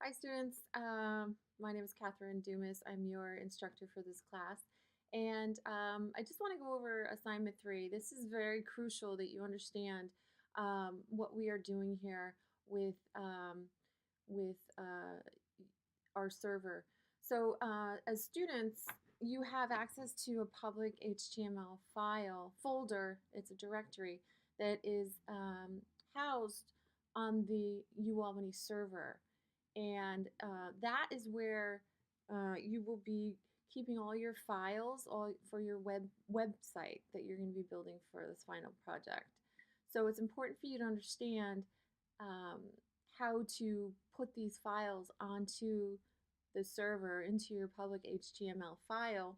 Hi students, my name is Catherine Dumas. I'm your instructor for this class. And I just want to go over assignment 3. This is very crucial that you understand what we are doing here with our server. So as students, you have access to a public HTML file folder. It's a directory that is housed on the UAlbany server. And that is where you will be keeping all your files all for your website that you're going to be building for this final project. So it's important for you to understand um, how to put these files onto the server into your public HTML file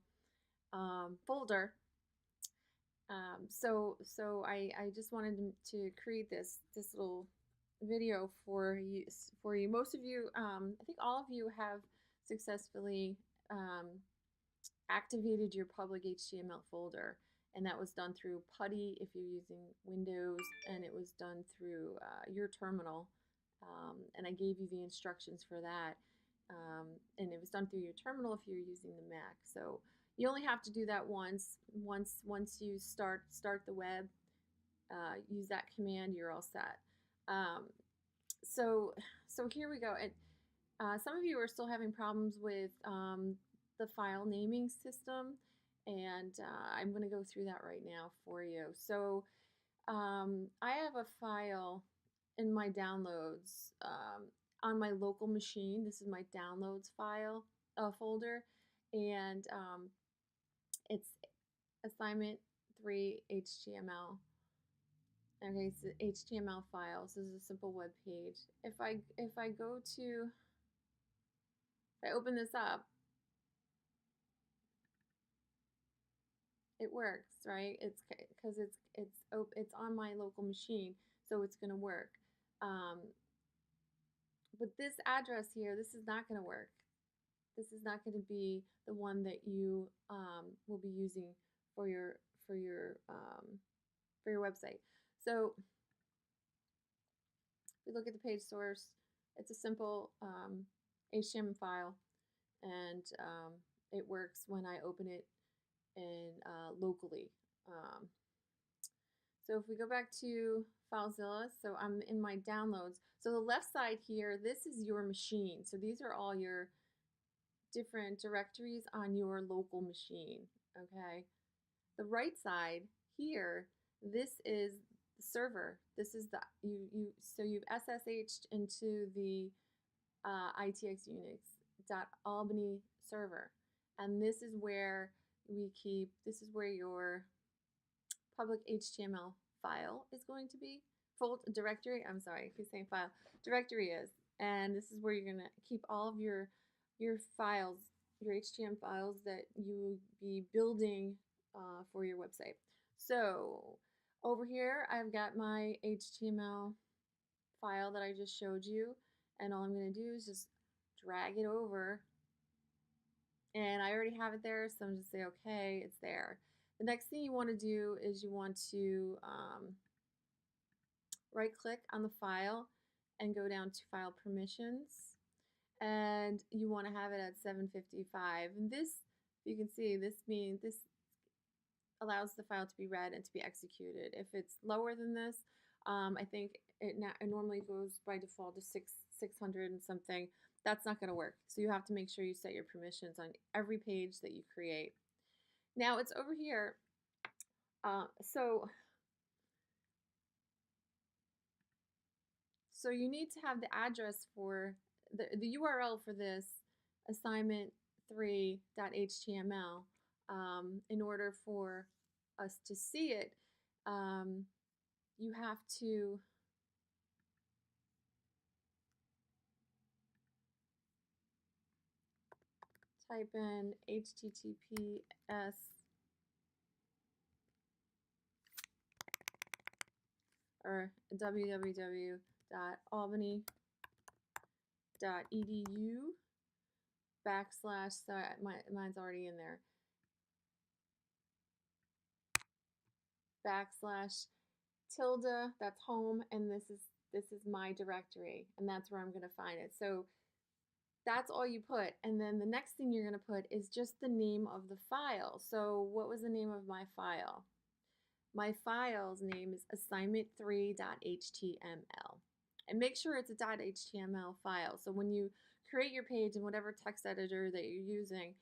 folder. So I just wanted to create this little video for you. Most of you, I think all of you have successfully activated your public HTML folder, and that was done through PuTTY if you're using Windows, and it was done through your terminal. And I gave you the instructions for that, and it was done through your terminal if you're using the Mac. So you only have to do that once. Once you start the web, use that command, you're all set. Um, so so here we go. And some of you are still having problems with the file naming system, and I'm going to go through that right now for you. So I have a file in my downloads on my local machine. This is my downloads file folder, and it's assignment 3 HTML. Okay, it's the HTML files. This is a simple web page. If I go to, if I open this up, it works, right? It's because it's on my local machine, so it's going to work. But this address here, this is not going to work. This is not going to be the one that you will be using for your for your for your website. So if we look at the page source, it's a simple HTML file, and it works when I open it in locally. So if we go back to FileZilla, so I'm in my downloads. So the left side here, this is your machine. So these are all your different directories on your local machine, okay? The right side here, this is the server. This is the, so you've SSH'd into the ITX Unix.Albany server. And this is where this is where your public HTML file is going to be. Directory, I'm sorry, I keep saying file. Directory is. And this is where you're going to keep all of your files, your HTML files that you will be building for your website. So over here, I've got my HTML file that I just showed you. And all I'm going to do is just drag it over. And I already have it there, so I'm just say, okay, it's there. The next thing you want to do is you want to right-click on the file and go down to File Permissions. And you want to have it at 755. And this, you can see, this allows the file to be read and to be executed. If it's lower than this, I think it normally goes by default to 600 and something. That's not going to work. So you have to make sure you set your permissions on every page that you create. Now it's over here. So you need to have the address for the URL for this assignment3.html in order for us to see it. You have to type in https or www.albany.edu / so mine's already in there, / tilde, that's home, and this is my directory, and that's where I'm going to find it. So That's all you put. And then the next thing you're going to put is just the name of the file. So what was the name of my file? My file's name is assignment3.html. And make sure it's a .html file. So when you create your page in whatever text editor that you're using,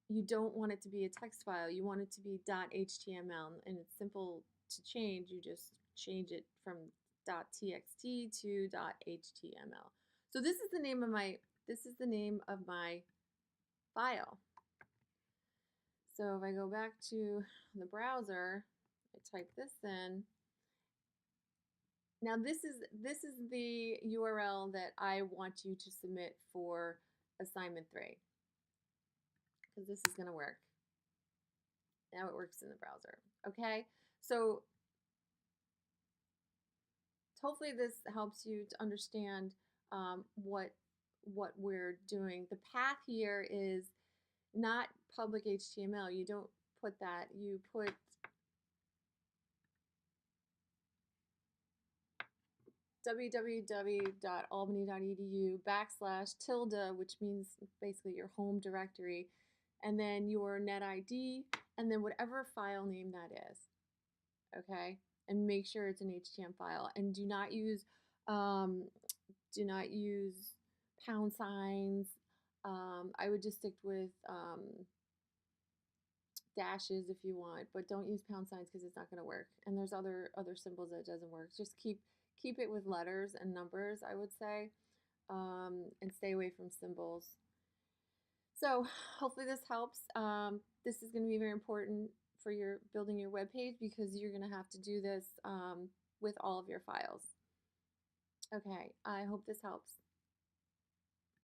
you don't want it to be a text file. You want it to be .html, and it's simple to change. You just change it from .txt to .html. So this is the name of my file. So if I go back to the browser, I type this in. Now this is the URL that I want you to submit for assignment 3, because this is going to work. Now it works in the browser. Okay, so hopefully this helps you to understand what we're doing. The path here is not public HTML. You don't put that. You put www.albany.edu/tilde, which means basically your home directory, and then your net ID, and then whatever file name that is. Okay, and make sure it's an HTML file, and do not use pound signs. I would just stick with dashes if you want, but don't use pound signs because it's not going to work. And there's other symbols that doesn't work. Just keep it with letters and numbers, I would say, and stay away from symbols. So hopefully this helps. This is going to be very important for your building your web page, because you're going to have to do this with all of your files. Okay, I hope this helps.